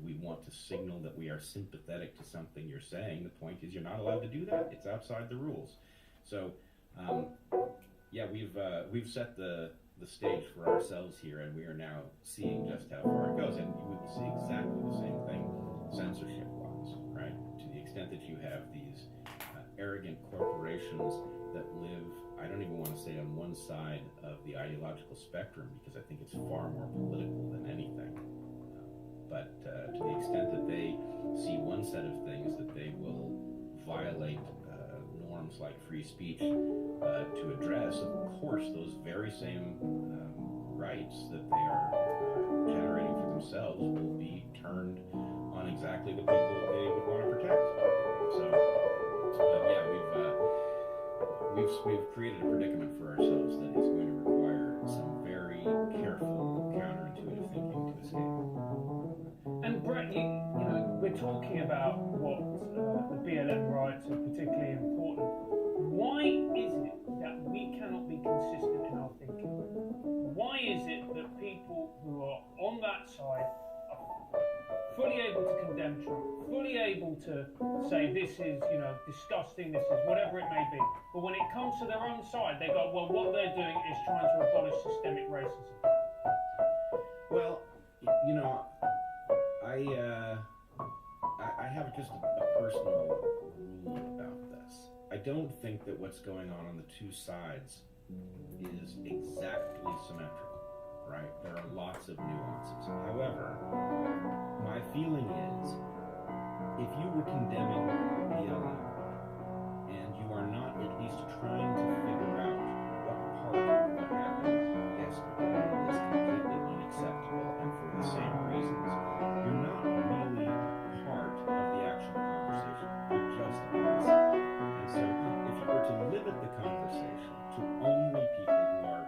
we want to signal that we are sympathetic to something you're saying. The point is you're not allowed to do that. It's outside the rules. So, yeah, we've set the stage for ourselves here, and we are now seeing just how far it goes. And you would see exactly the same thing censorship-wise, right? To the extent that you have these arrogant corporations that live, I don't even want to say on one side of the ideological spectrum, because I think it's far more political than anything. But to the extent that they see one set of things, that they will violate norms like free speech to address, of course, those very same rights that they are generating for themselves will be turned on exactly the people that they would want to protect. So, yeah, we've created a predicament for ourselves that is going to require some very careful, counterintuitive thinking to escape. And Brett, you know, we're talking about what the BLM rights are particularly important. Why is it that we cannot be consistent in our thinking? Why is it that people who are on that side are fully able to condemn Trump, fully able to say this is, you know, disgusting, this is whatever it may be, but when it comes to their own side, they go, well, what they're doing is trying to abolish systemic racism? Well, you know, I have just a personal rule about this. I don't think that what's going on the two sides is exactly symmetrical, right? There are lots of nuances. However, my feeling is, if you were condemning BLM and you are not at least trying to figure out what part of what happened yesterday is completely unacceptable and for the same reasons, you're not really part of the actual conversation. You're just a passive. And so if you were to limit the conversation to only people who are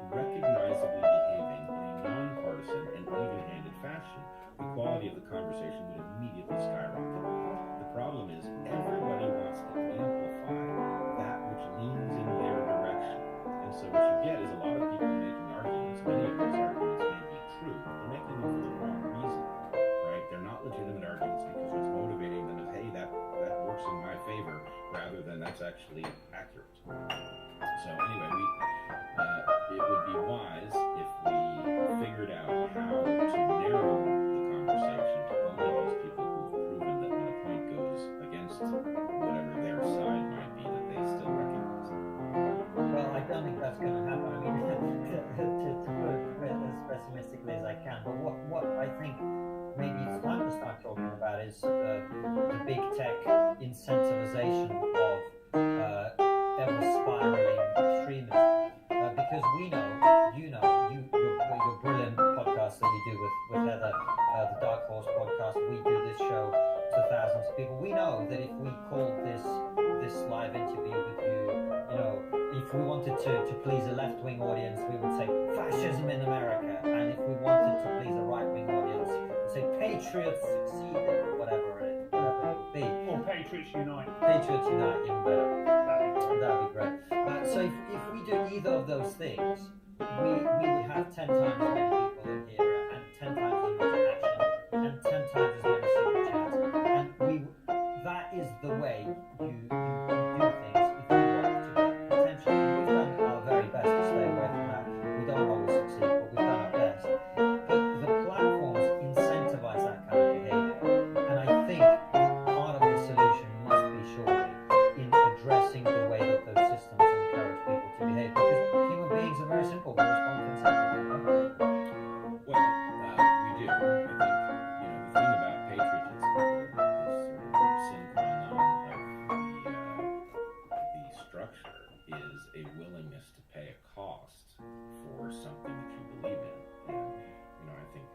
recognizably behaving in a non-partisan and even-handed fashion, the quality of the conversation would immediately skyrocket. The problem is everybody wants to amplify that which leans in their direction. And so what you get is a lot of people making arguments. Many of those arguments may be true, but they're making them for the wrong reason, right? They're not legitimate arguments because what's motivating them is, hey, that works in my favor, rather than that's actually accurate. So anyway, it would be wise if we figured out how to narrow the conversation to only those people who've proven that when a point goes against whatever their side might be, that they still recognize it. Well, I don't think that's going to happen. I mean, to put it as pessimistically as I can, but what I think maybe it's time to start talking about is the big tech incentivization of ever-spiraling extremism. Because we know, your brilliant podcast that you do with Heather, the Dark Horse podcast, we do this show to thousands of people. We know that if we called this live interview with you know, if we wanted to please a left-wing audience, we would say fascism in America, and if we wanted to please a right-wing audience, we'd say patriots succeeded, whatever it would be. Or Patriots Unite. Patriots Unite, even better. That'd be great. So if we do either of those things, we would have 10 times as many people in here, and 10 times as much action, and 10 times as many super chats. And that is the way you do things if you want to get attention. We've done our very best to stay away from that. We don't always succeed, but we've done our best. But the platforms incentivize that kind of behavior. And I think part of the solution must be surely in addressing the way that those systems encourage people to behave, because human beings are very simple. We respond to incentives. Well, we do. I think, the thing about patriotism, this sort of sine qua non of the structure, is a willingness to pay a cost for something that you believe in. And, I think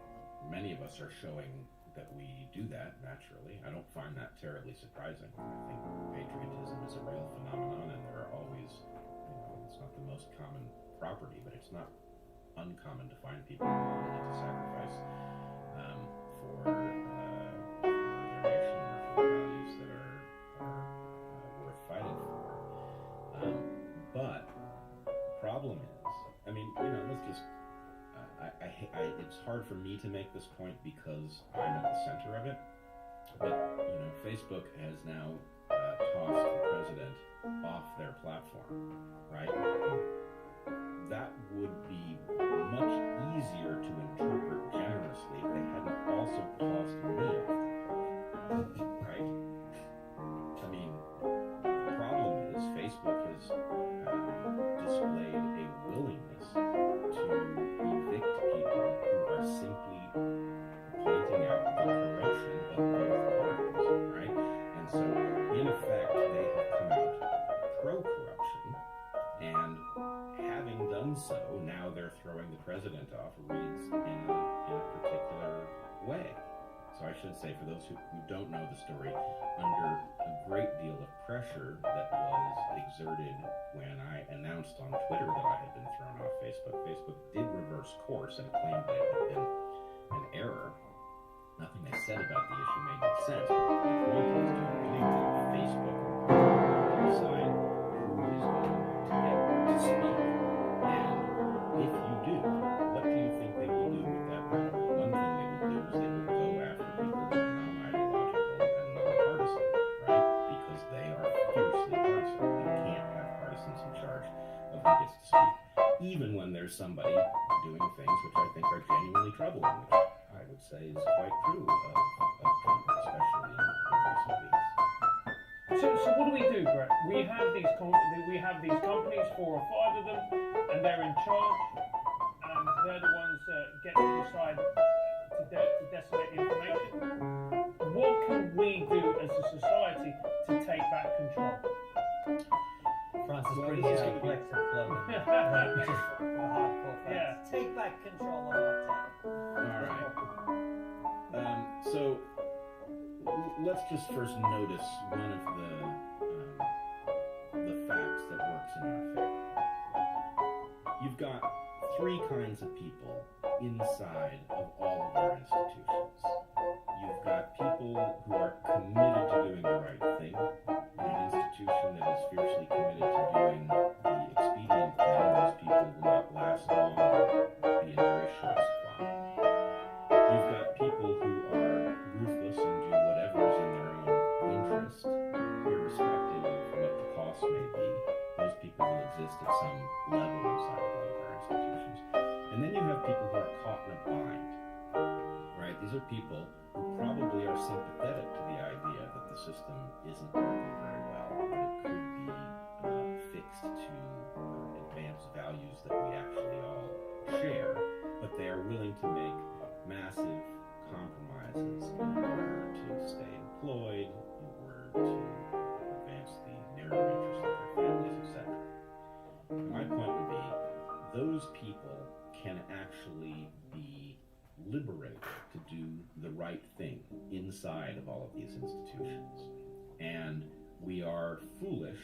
many of us are showing that we do that naturally. I don't find that terribly surprising. I think patriotism is a real phenomenon, and there are always, it's not the most common property, but it's not uncommon to find people who are willing to sacrifice for their nation or for values that are worth fighting for. But the problem is, let's just, it's hard for me me to make this point because I'm at the center of it. But Facebook has now tossed the president off their platform, right? That would be much easier to interpret generously if they hadn't also tossed me off their platform, right? I mean, the problem is Facebook has displayed a willingness to evict people who are simply pointing out the corruption of both parties, right? And so, in effect, they have come out pro-corruption, and having done so, now they're throwing the president off reads in a particular way. So I should say, for those who don't know the story, under a great deal of pressure that was exerted when I announced on Twitter that I had been thrown off Facebook, Facebook did reverse course and claimed that it had been an error. Nothing they said about the issue made any sense. But the point is, do you really want Facebook to decide who is going to get to speak? And if you do, what do you think they will do with that power? One thing they will do is they will go after people who are non-ideological and non-partisan, right? Because they are fiercely partisan. You can't have partisans in charge of who gets to speak, even when there's somebody doing things which I think are genuinely troubling, which I would say is quite true of Trump, especially in recent weeks. So what do we do, Brett? We have these companies, 4 or 5 of them, and they're in charge, and they're the ones that get to decide to decimate the information. What can we do as a society to take back control? Francis Well, brings this is out gonna be- Brexit slogan. Just for hardcore fans. Yeah. Take back control of our tech. All right. So let's just first notice one of the facts that works in our favor. You've got 3 kinds of people inside of all of our institutions. You've got people who are committed to doing the right thing, an institution that is fiercely committed to doing the expedient thing. Those people will not last long, be in very short supply. You've got people who are ruthless and do whatever is in their own interest, irrespective of what the cost may be. Those people will exist at some level inside of all of our institutions. And then you have people who are caught in a bind, right? These are people who probably are sympathetic to the idea that the system isn't working very well, that it could be fixed to advance values that we actually all share, but they are willing to make massive compromises in order to stay employed, in order to advance the narrow interests of their families, etc. My point would be, those people can actually be liberated to do the right thing inside of all of these institutions. And we are foolish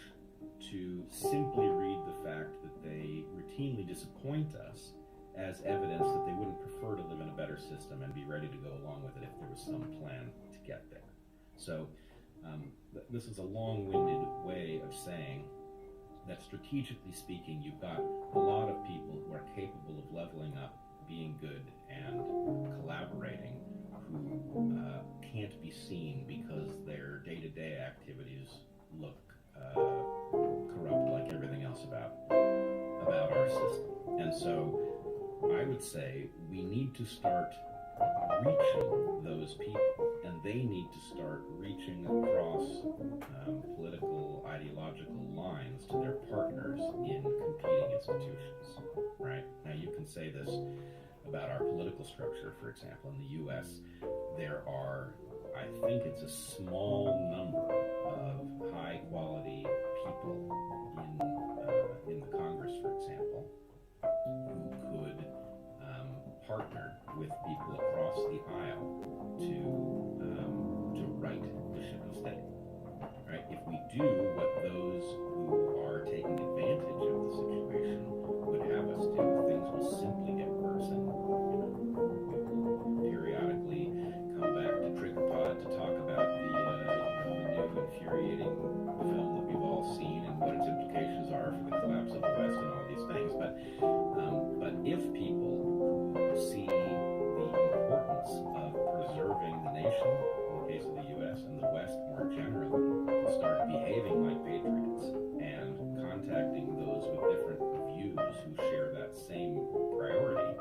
to simply read the fact that they routinely disappoint us as evidence that they wouldn't prefer to live in a better system and be ready to go along with it if there was some plan to get there. So this is a long-winded way of saying that strategically speaking, you've got a lot of people who are capable of leveling up, being good, and collaborating, who can't be seen because their day-to-day activities look corrupt like everything else about our system. And so I would say we need to start reaching those people, and they need to start reaching across political, ideological lines to their partners in competing institutions, right? Now you can say this about our political structure, for example. In the U.S., there are, I think it's a small number of high-quality people in the Congress, for example, who could partner with people across the aisle to right the ship of state. Right? If we do what those who are taking advantage of the situation would have us do, things will simply get worse, and we will periodically come back to Triggerpod to talk about the new infuriating film that we've all seen and what its implications are for the collapse of the West and all these things. But if people who see the nation, in the case of the U.S., and the West more generally, to start behaving like patriots and contacting those with different views who share that same priority,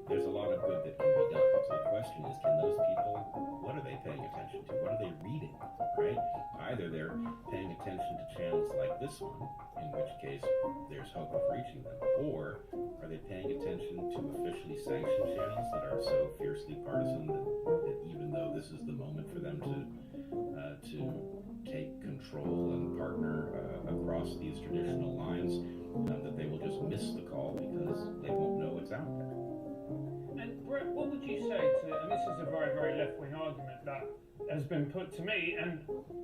there's a lot of good that can be done. So the question is, can those people, what are they paying attention to? What are they reading, right? Either they're paying attention to channels like this one, in which case there's hope of reaching them, or are they paying attention to officially sanctioned channels that are so fiercely partisan that even though this is the moment for them to take control and partner across these traditional lines, that they will just miss the call because they won't know it's out there. And Brett, what would you say to, and this is a very, very left-wing argument that has been put to me, and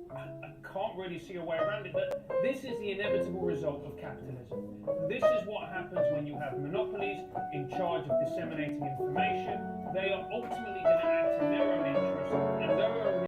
I can't really see a way around it, but this is the inevitable result of capitalism. This is what happens when you have monopolies in charge of disseminating information. They are ultimately going to